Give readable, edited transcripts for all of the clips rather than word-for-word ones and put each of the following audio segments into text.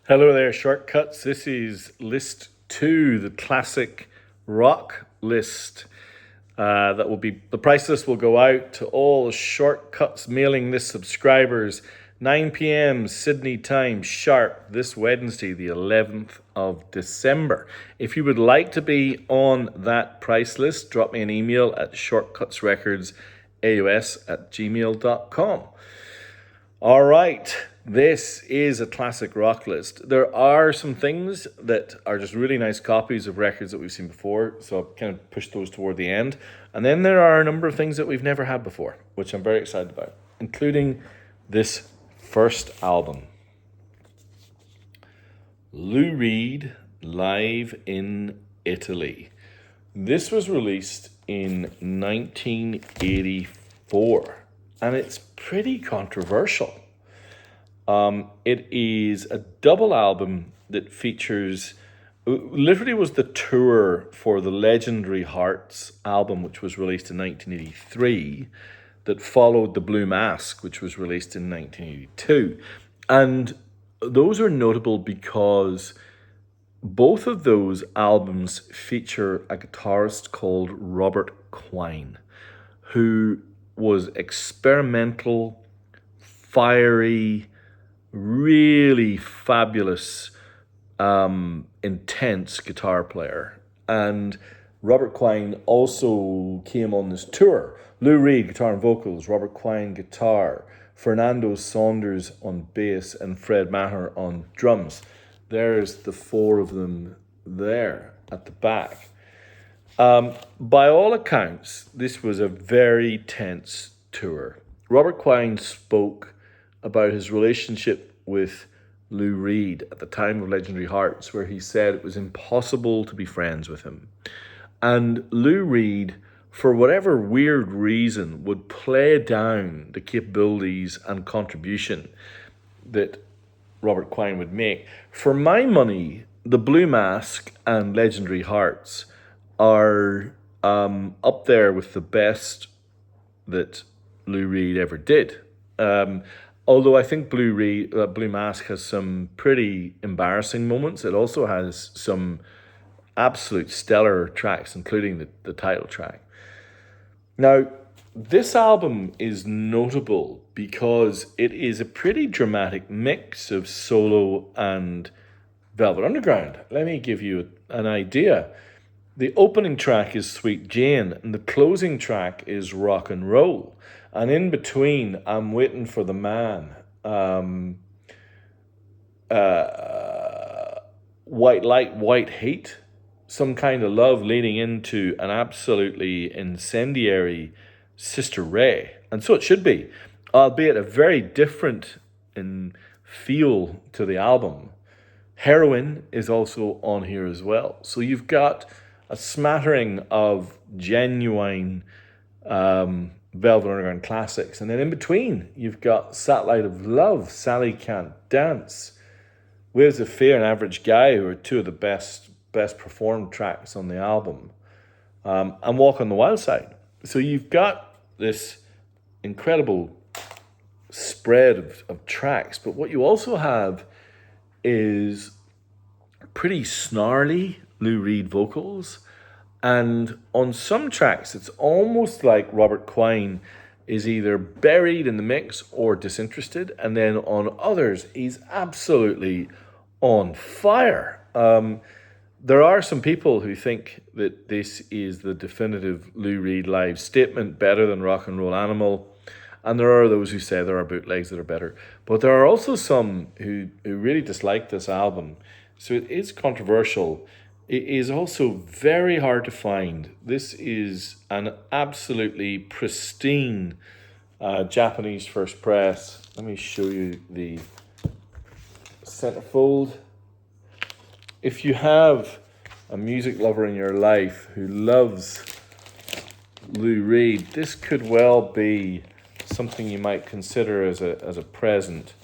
Hello there, Shortcuts. This is list two, the classic rock list. That will be the price list will go out to all Shortcuts mailing list subscribers 9 p.m. Sydney time sharp this Wednesday, the 11th of December. If you would like to be on that price list, drop me an email at shortcutsrecordsaus@gmail.com. All right, this is a classic rock list. There are some things that are just really nice copies of records that we've seen before, so I've kind of pushed those toward the end. And then there are a number of things that we've never had before, which I'm very excited about, including this first album. Lou Reed Live in Italy. This was released in 1984. And it's pretty controversial. It is a double album that features, literally was the tour for the legendary Hearts album, which was released in 1983, that followed the Blue Mask, which was released in 1982. And those are notable because both of those albums feature a guitarist called Robert Quine, who was experimental, fiery, really fabulous, intense guitar player. And Robert Quine also came on this tour. Lou Reed, guitar and vocals, Robert Quine, guitar, Fernando Saunders on bass, and Fred Maher on drums. There's the four of them there at the back. By all accounts, this was a very tense tour. Robert Quine spoke about his relationship with Lou Reed at the time of Legendary Hearts, where he said it was impossible to be friends with him. And Lou Reed, for whatever weird reason, would play down the capabilities and contribution that Robert Quine would make. For my money, the Blue Mask and Legendary Hearts are up there with the best that Lou Reed ever did. Although I think Blue Mask has some pretty embarrassing moments, it also has some absolute stellar tracks, including the title track. Now, this album is notable because it is a pretty dramatic mix of solo and Velvet Underground. Let me give you an idea. The opening track is Sweet Jane, and the closing track is Rock and Roll. And in between, I'm Waiting for the Man, White Light, White Heat, Some Kind of Love, leading into an absolutely incendiary Sister Ray. And so it should be, albeit a very different in feel to the album. Heroin is also on here as well. So you've got a smattering of genuine Velvet Underground classics. And then in between, you've got Satellite of Love, Sally Can't Dance, Waves of Fear, and Average Guy, who are two of the best performed tracks on the album, and Walk on the Wild Side. So you've got this incredible spread of tracks, but what you also have is pretty snarly Lou Reed vocals. And on some tracks, it's almost like Robert Quine is either buried in the mix or disinterested. And then on others, he's absolutely on fire. There are some people who think that this is the definitive Lou Reed live statement, better than Rock and Roll Animal. And there are those who say there are bootlegs that are better. But there are also some who really dislike this album. So it is controversial. It is also very hard to find. This is an absolutely pristine Japanese first press. Let me show you the centerfold. If you have a music lover in your life who loves Lou Reed, this could well be something you might consider as a present.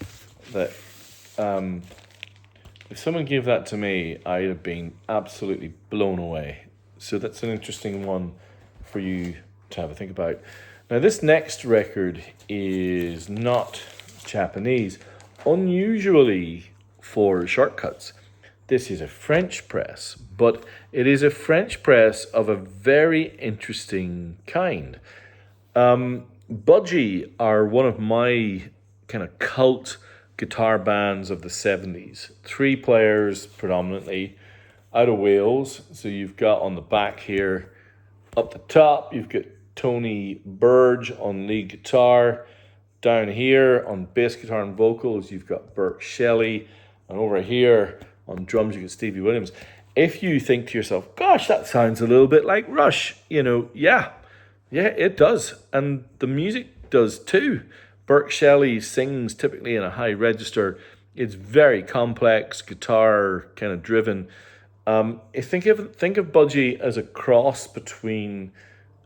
That if someone gave that to me, I'd have been absolutely blown away. So that's an interesting one for you to have a think about. Now, this next record is not Japanese. Unusually for shortcuts. This is a French press, but it is a French press of a very interesting kind. Budgie are one of my kind of cult guitar bands of the 70s. Three players predominantly out of Wales. So you've got on the back here, up the top, you've got Tony Burge on lead guitar. Down here on bass guitar and vocals, you've got Bert Shelley. And over here on drums, you've got Stevie Williams. If you think to yourself, gosh, that sounds a little bit like Rush, yeah, it does. And the music does too. Bert Shelley sings typically in a high register. It's very complex, guitar kind of driven. Think of Budgie as a cross between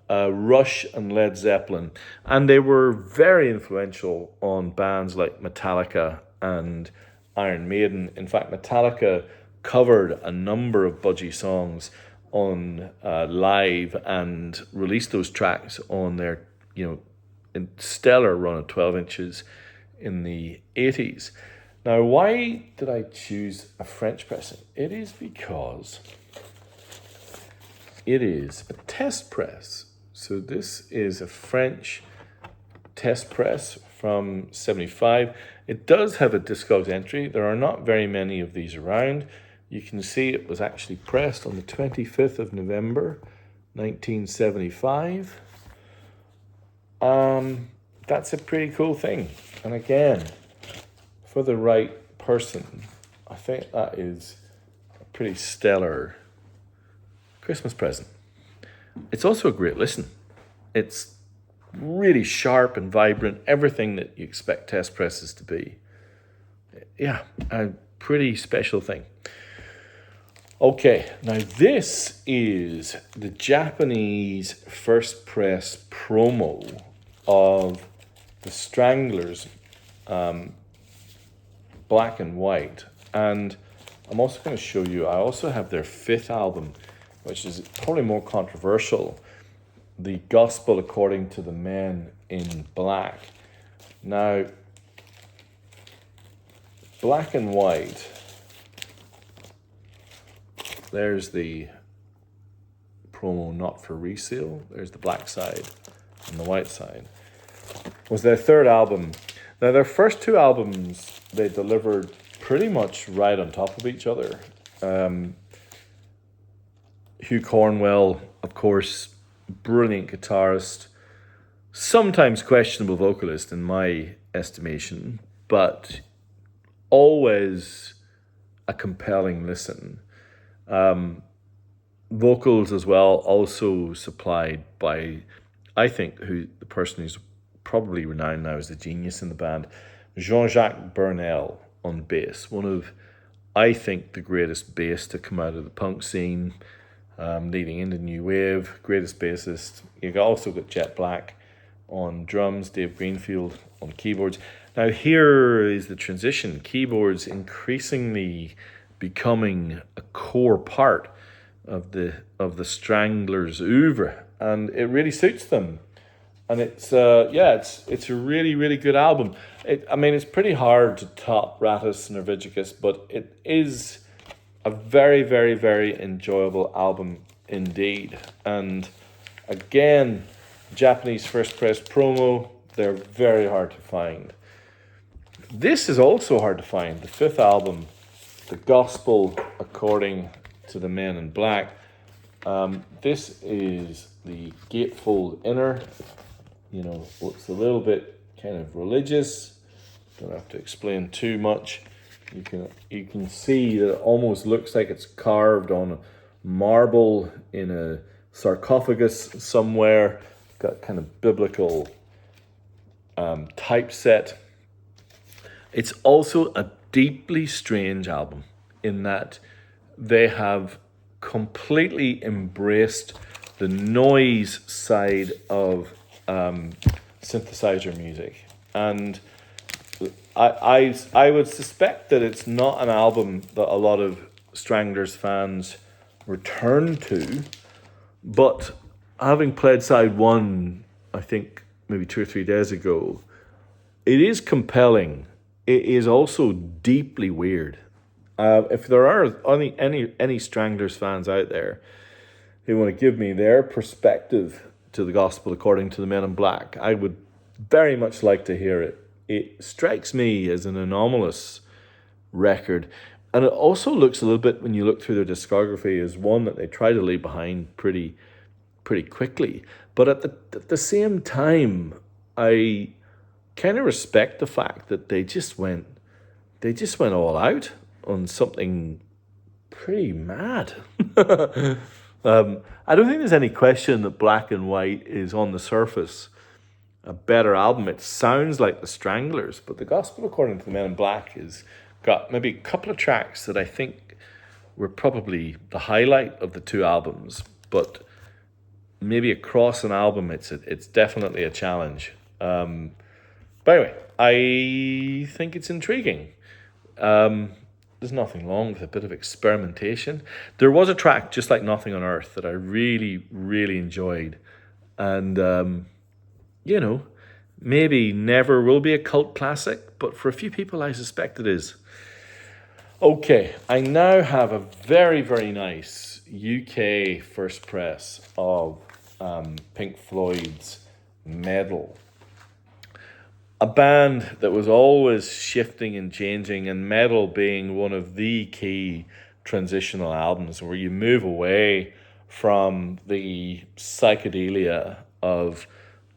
Rush and Led Zeppelin, and they were very influential on bands like Metallica and Iron Maiden. In fact, Metallica covered a number of Budgie songs on live and released those tracks on their stellar run of 12 inches in the 80s. Now, why did I choose a French pressing? It is because it is a test press. So this is a French test press from 75. It does have a Discogs entry. There are not very many of these around. You can see it was actually pressed on the 25th of November, 1975. That's a pretty cool thing. And again, for the right person, I think that is a pretty stellar Christmas present. It's also a great listen. It's really sharp and vibrant, everything that you expect test presses to be. Yeah, a pretty special thing. Okay, now this is the Japanese first press promo of the Stranglers, black and white. And I'm also going to show you, I also have their fifth album, which is probably more controversial, The Gospel According to the Men in Black. Now, black and white, there's the promo not for resale, there's the black side and the white side, was their third album. Now, their first two albums, they delivered pretty much right on top of each other. Hugh Cornwell, of course, brilliant guitarist, sometimes questionable vocalist in my estimation, but always a compelling listen. Vocals as well, also supplied by, I think, the person who's probably renowned now as the genius in the band, Jean-Jacques Burnel on bass, one of, I think, the greatest bass to come out of the punk scene, leading into New Wave, greatest bassist. You also got Jet Black on drums, Dave Greenfield on keyboards. Now here is the transition. Keyboards increasingly becoming a core part of the Stranglers' oeuvre, and it really suits them. And it's a really, really good album. It's pretty hard to top Rattus Nervigicus, but it is a very, very, very enjoyable album indeed. And again, Japanese first press promo, they're very hard to find. This is also hard to find, the fifth album, The Gospel According to the Men in Black. This is the gatefold inner. It's a little bit kind of religious. Don't have to explain too much. You can see that it almost looks like it's carved on marble in a sarcophagus somewhere. Got kind of biblical typeset. It's also a deeply strange album in that they have completely embraced the noise side of synthesizer music, and I would suspect that it's not an album that a lot of Stranglers fans return to, but having played side one, I think maybe 2 or 3 days ago, it is compelling. It is also deeply weird. If there are any Stranglers fans out there who want to give me their perspective to the gospel according to the Men in Black, I would very much like to hear it. It strikes me as an anomalous record, and it also looks a little bit, when you look through their discography, as one that they try to leave behind pretty quickly. But at the same time, I kind of respect the fact that they just went all out on something pretty mad. I don't think there's any question that Black and White is, on the surface, a better album. It sounds like the Stranglers, but the Gospel According to the Men in Black has got maybe a couple of tracks that I think were probably the highlight of the two albums, but maybe across an album, it's definitely a challenge. But anyway, I think it's intriguing. There's nothing wrong with a bit of experimentation. There was a track, just like Nothing on Earth, that I really, really enjoyed. And, maybe never will be a cult classic, but for a few people, I suspect it is. Okay, I now have a very, very nice UK first press of Pink Floyd's Meddle. A band that was always shifting and changing, and Meddle being one of the key transitional albums where you move away from the psychedelia of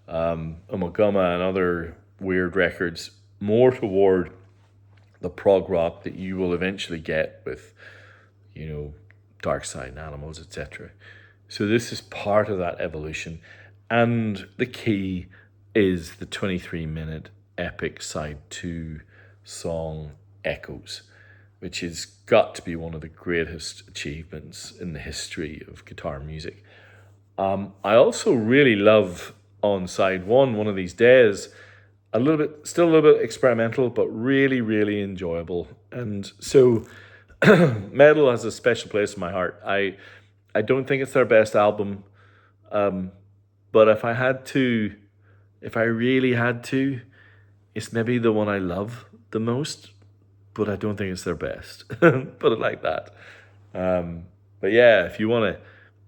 Ummagumma and other weird records, more toward the prog rock that you will eventually get with, Dark Side and Animals, etc. So this is part of that evolution. And the key is the 23-minute epic side 2 song Echoes, which has got to be one of the greatest achievements in the history of guitar music. I also really love on side 1, One of These Days, still a little bit experimental, but really, really enjoyable. And so Meddle has a special place in my heart. I don't think it's their best album, but if I really had to, it's maybe the one I love the most, but I don't think it's their best. Put it like that. But yeah, if you want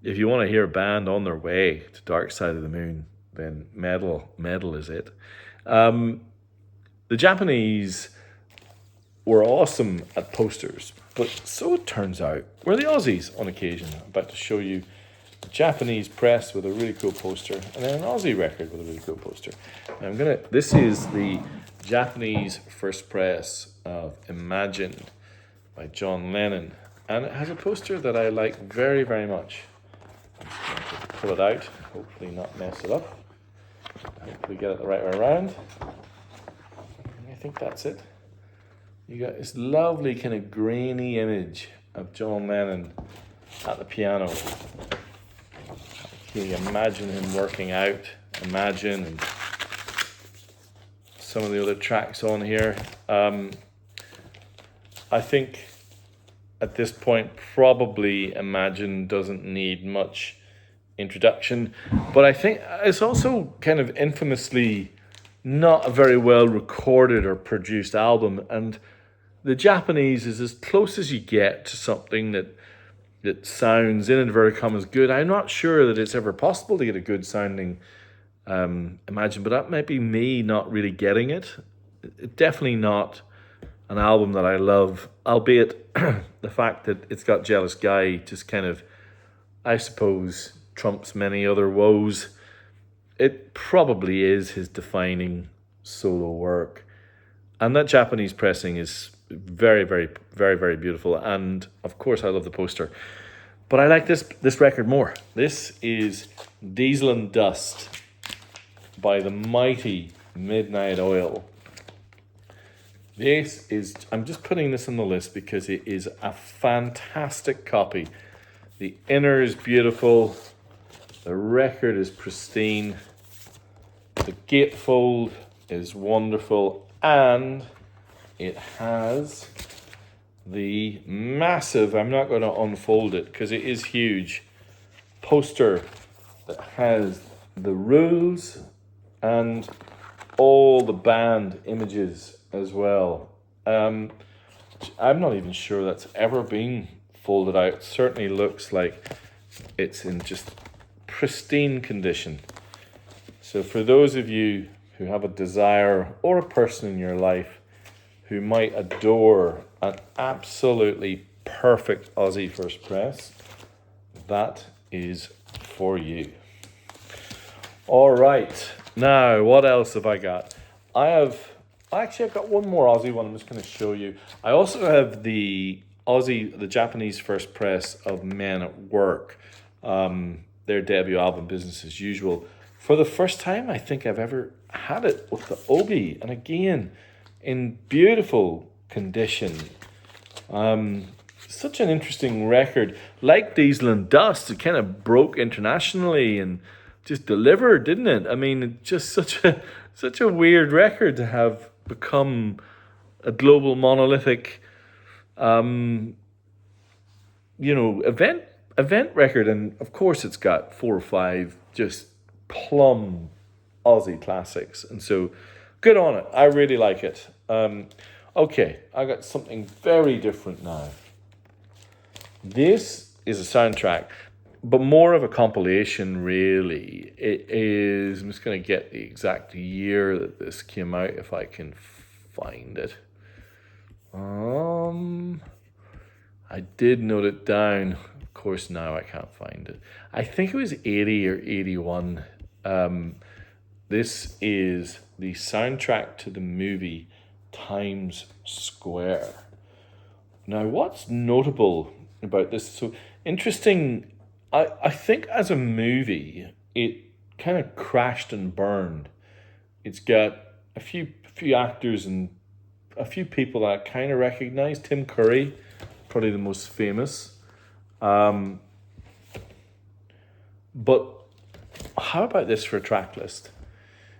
to hear a band on their way to Dark Side of the Moon, then Meddle is it. The Japanese were awesome at posters, but so it turns out we're the Aussies on occasion. I'm about to show you a Japanese press with a really cool poster, and then an Aussie record with a really cool poster. This is the Japanese first press of Imagine by John Lennon, and it has a poster that I like very, very much. I'm just going to pull it out, hopefully not mess it up. Hopefully get it the right way around. I think that's it. You got this lovely kind of grainy image of John Lennon at the piano. Can you imagine him working out? Imagine, and some of the other tracks on here. I think at this point, probably Imagine doesn't need much introduction, but I think it's also kind of infamously not a very well recorded or produced album, and the Japanese is as close as you get to something that sounds, in inverted commas, good. I'm not sure that it's ever possible to get a good sounding Imagine, but that might be me not really getting it. Definitely not an album that I love, albeit the fact that it's got Jealous Guy just kind of, I suppose, trumps many other woes. It probably is his defining solo work. And that Japanese pressing is very, very, very, very beautiful. And of course, I love the poster. But I like this record more. This is Diesel and Dust by the mighty Midnight Oil. I'm just putting this on the list because it is a fantastic copy. The inner is beautiful. The record is pristine. The gatefold is wonderful. And it has the massive, I'm not going to unfold it because it is huge, poster that has the rules and all the band images as well. I'm not even sure that's ever been folded out. It certainly looks like it's in just pristine condition. So for those of you who have a desire or a person in your life who might adore an absolutely perfect Aussie first press, that is for you. All right, now what else have I got? I've got one more Aussie one I'm just going to show you. I also have the Japanese first press of Men at Work, their debut album, Business as Usual. For the first time, I think I've ever had it with the Obi, and again, in beautiful condition. Such an interesting record. Like Diesel and Dust, it kind of broke internationally and just delivered, didn't it? I mean, just such a weird record to have become a global monolithic, event record. And of course, it's got 4 or 5 just plumb Aussie classics, and so good on it. I really like it. Okay, I got something very different now. This is a soundtrack, but more of a compilation, really. It is, I'm just going to get the exact year that this came out, if I can find it. I did note it down. Of course, now I can't find it. I think it was 80 or 81. This is the soundtrack to the movie Times Square. Now, what's notable about this? So interesting. I think as a movie, it kind of crashed and burned. It's got a few actors and a few people that I kind of recognize. Tim Curry, probably the most famous. But how about this for a track list?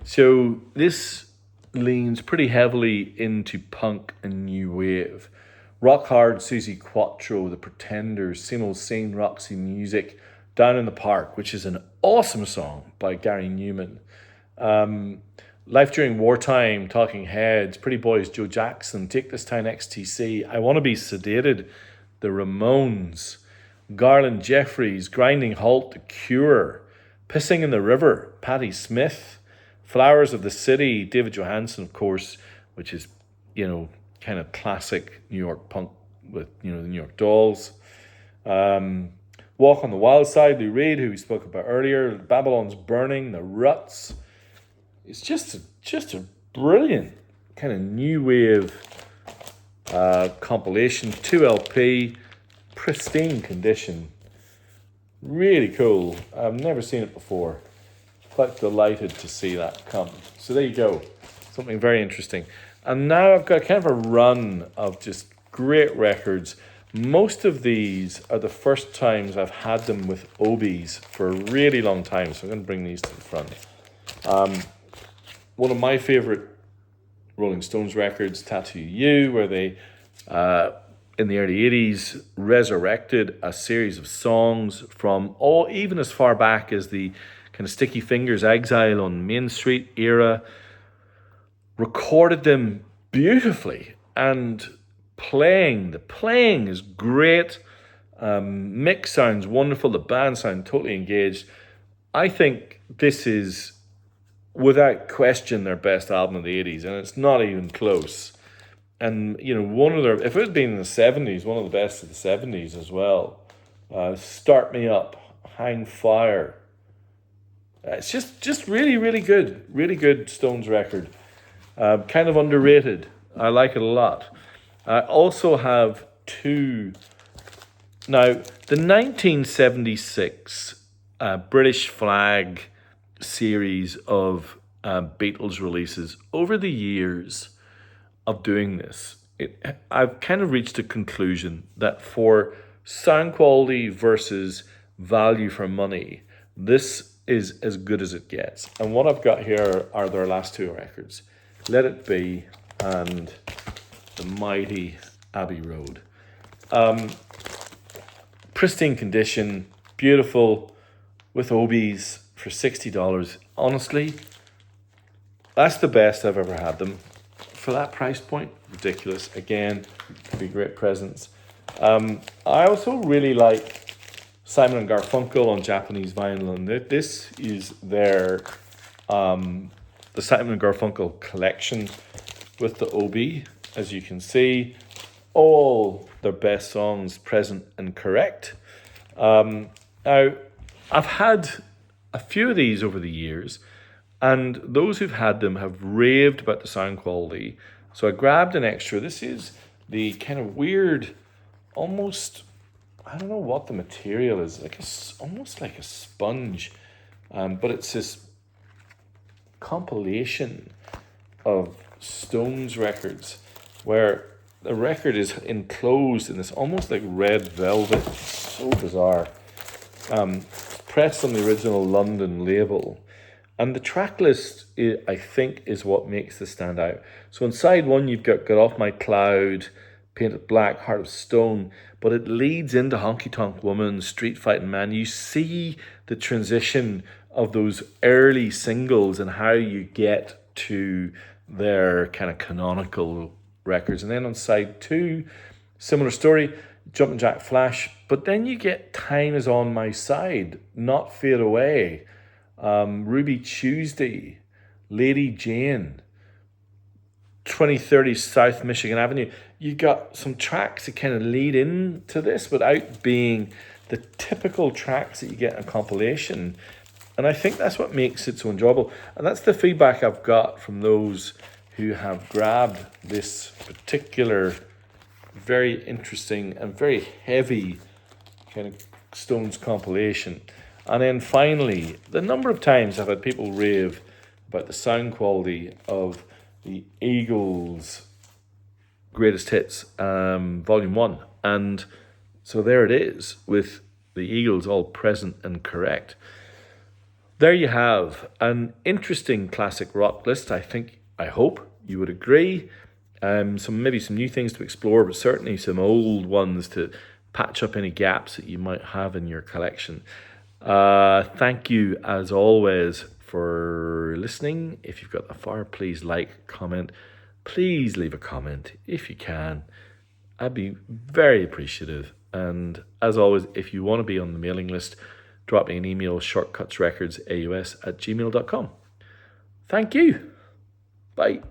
So this leans pretty heavily into punk and new wave. Rock Hard, Suzi Quatro, The Pretenders, Same Old Same, Roxy Music, Down in the Park, which is an awesome song by Gary Newman. Life During Wartime, Talking Heads, Pretty Boys, Joe Jackson, Take This Town, XTC, I Want to Be Sedated, The Ramones, Garland Jeffries, Grinding Halt, The Cure, Pissing in the River, Patti Smith, Flowers of the City, David Johansen, of course, which is, kind of classic New York punk with, the New York Dolls. Walk on the Wild Side, Lou Reed, who we spoke about earlier, Babylon's Burning, The Ruts. It's just a brilliant kind of new wave compilation, 2 LP, pristine condition. Really cool. I've never seen it before. Quite delighted to see that come. So there you go. Something very interesting. And now I've got kind of a run of just great records. Most of these are the first times I've had them with Obies for a really long time. So I'm going to bring these to the front. One of my favorite Rolling Stones records, Tattoo You, where they, in the early 80s, resurrected a series of songs from even as far back as the kind of Sticky Fingers, Exile on Main Street era, recorded them beautifully, and the playing is great. Mix sounds wonderful. The band sound totally engaged. I think this is, without question, their best album of the 80s, and it's not even close. And, if it had been in the 70s, one of the best of the 70s as well. Start Me Up, Hang Fire. It's just really, really good Stones record. Kind of underrated. I like it a lot. I also have 2. Now, the 1976 British Flag series of Beatles releases, over the years of doing this, I've kind of reached a conclusion that for sound quality versus value for money, this is as good as it gets. And what I've got here are their last 2 records, Let It Be and The Mighty Abbey Road. Pristine condition, beautiful, with Obies for $60. Honestly, that's the best I've ever had them for that price point, ridiculous. Again, could be great presents. I also really like Simon and Garfunkel on Japanese vinyl, and this is their the Simon and Garfunkel collection with the OB, as you can see, all their best songs present and correct. Now, I've had a few of these over the years, and those who've had them have raved about the sound quality. So I grabbed an extra. This is the kind of weird, almost, I don't know what the material is, almost like a sponge, but it's this compilation of Stones records where the record is enclosed in this almost like red velvet. So bizarre. Pressed on the original London label. And the track list, I think, is what makes this stand out. So on side one, you've got Get Off My Cloud, Painted Black, Heart of Stone, but it leads into Honky Tonk Woman, Street Fighting Man. You see the transition of those early singles and how you get to their kind of canonical records. And then on side two, similar story, Jumpin' Jack Flash, but then you get Time Is On My Side, Not Fade Away, Ruby Tuesday, Lady Jane, 2030 South Michigan Avenue. You got some tracks that kind of lead into this without being the typical tracks that you get in a compilation. And I think that's what makes it so enjoyable. And that's the feedback I've got from those who have grabbed this particular very interesting and very heavy kind of Stones compilation. And then finally, the number of times I've had people rave about the sound quality of the Eagles' Greatest Hits, Volume 1. And so there it is, with the Eagles all present and correct. There you have an interesting classic rock list. I hope you would agree. Maybe some new things to explore, but certainly some old ones to patch up any gaps that you might have in your collection. Thank you, as always, for listening. If you've got that far, please like, comment. Please leave a comment if you can. I'd be very appreciative. And as always, if you want to be on the mailing list, drop me an email, shortcutsrecordsaus@gmail.com. Thank you. Bye.